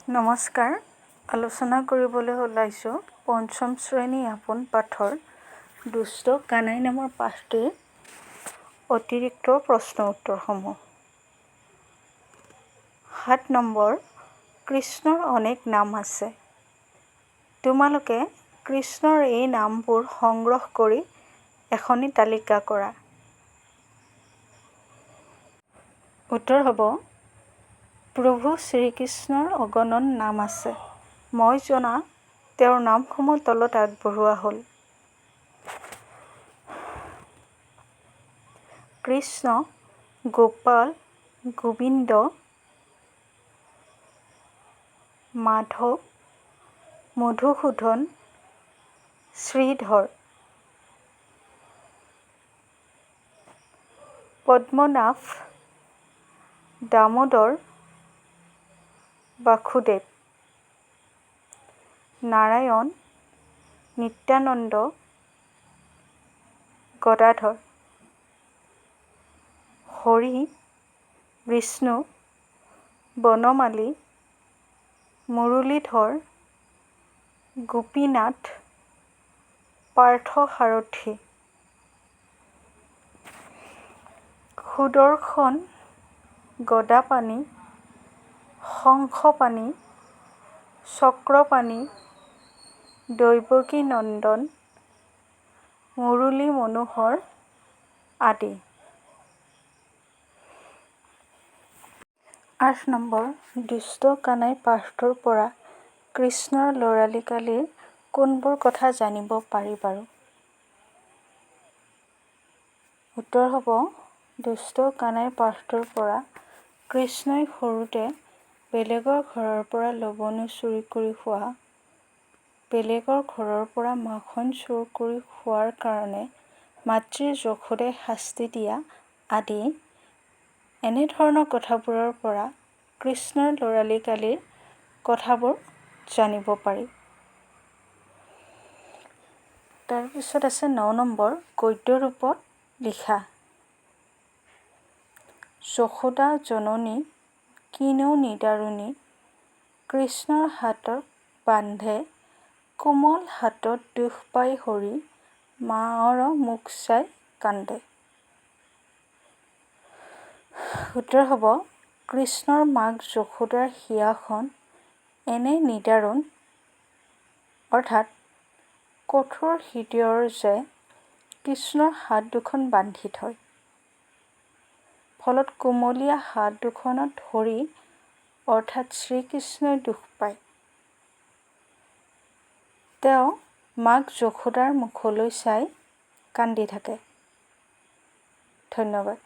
নমস্কাৰ। আলোচনা কৰিবলৈ ওলাইছোঁ পঞ্চম শ্ৰেণী আপোন পাঠৰ দুষ্ট কানাই নামৰ পাঠটিৰ অতিৰিক্ত প্ৰশ্ন উত্তৰসমূহ। ৭ নম্বৰ, কৃষ্ণৰ অনেক নাম আছে। তোমালোকে কৃষ্ণৰ এই নামবোৰ সংগ্ৰহ কৰি এখনি তালিকা কৰা। উত্তৰ হ'ব, প্ৰভু শ্ৰীকৃষ্ণৰ অগণন নাম আছে। মই জনা তেওঁৰ নামসমূহ তলত আগবঢ়োৱা হ'ল। কৃষ্ণ, গোপাল, গোবিন্দ, মাধৱ, মধুসূদন, শ্ৰীধৰ, পদ্মনাভ, দামোদৰ, বাসুদেৱ, নাৰায়ণ, নিত্যানন্দ, গদাধৰ, হৰি, বিষ্ণু, বনমালী, মুৰলীধৰ, গোপীনাথ, পাৰ্থসাৰথী, সুদৰ্শন, গদাপাণি, শংখপাণি, চক্ৰপাণি, দৈৱকী নন্দন, মুৰলী মনোহৰ আদি। ৮ নম্বৰ, দুষ্ট কানাই পাঠটোৰ পৰা কৃষ্ণৰ ল'ৰালি কালিৰ কোনবোৰ কথা জানিব পাৰি বাৰু? উত্তৰ হ'ব, দুষ্ট কানাই পাঠটোৰ পৰা কৃষ্ণই সৰুতে বেলেগৰ ঘৰৰ পৰা লৱণো চুৰি কৰি খোৱা, বেলেগৰ ঘৰৰ পৰা মাখন চুৰ কৰি খোৱাৰ কাৰণে মাতৃ যশোদাই শাস্তি দিয়া আদি এনেধৰণৰ কথাবোৰৰ পৰা কৃষ্ণৰ ল'ৰালি কালিৰ কথাবোৰ জানিব পাৰি। তাৰপিছত আছে ৯ নম্বৰ, গদ্য ৰূপত লিখা। যশোদা জননী কিনো নিদাৰুণী, কৃষ্ণৰ হাতত বান্ধে, কোমল হাতত দুখ পাই হৰি, মাৰ মুখ চাই কান্দে। উত্তৰ হ'ব, কৃষ্ণৰ মাক যশোদাৰ হিয়াখন এনে নিদাৰুণ অৰ্থাৎ কঠোৰ হৃদয়ৰ যে কৃষ্ণৰ হাত দুখন বান্ধি থয়। ফলত কোমলীয়া হাত দুখনত ধৰি অৰ্থাৎ শ্ৰীকৃষ্ণই দুখ পায়। তেওঁ মাক যশোদাৰ মুখলৈ চাই কান্দি থাকে। ধন্যবাদ।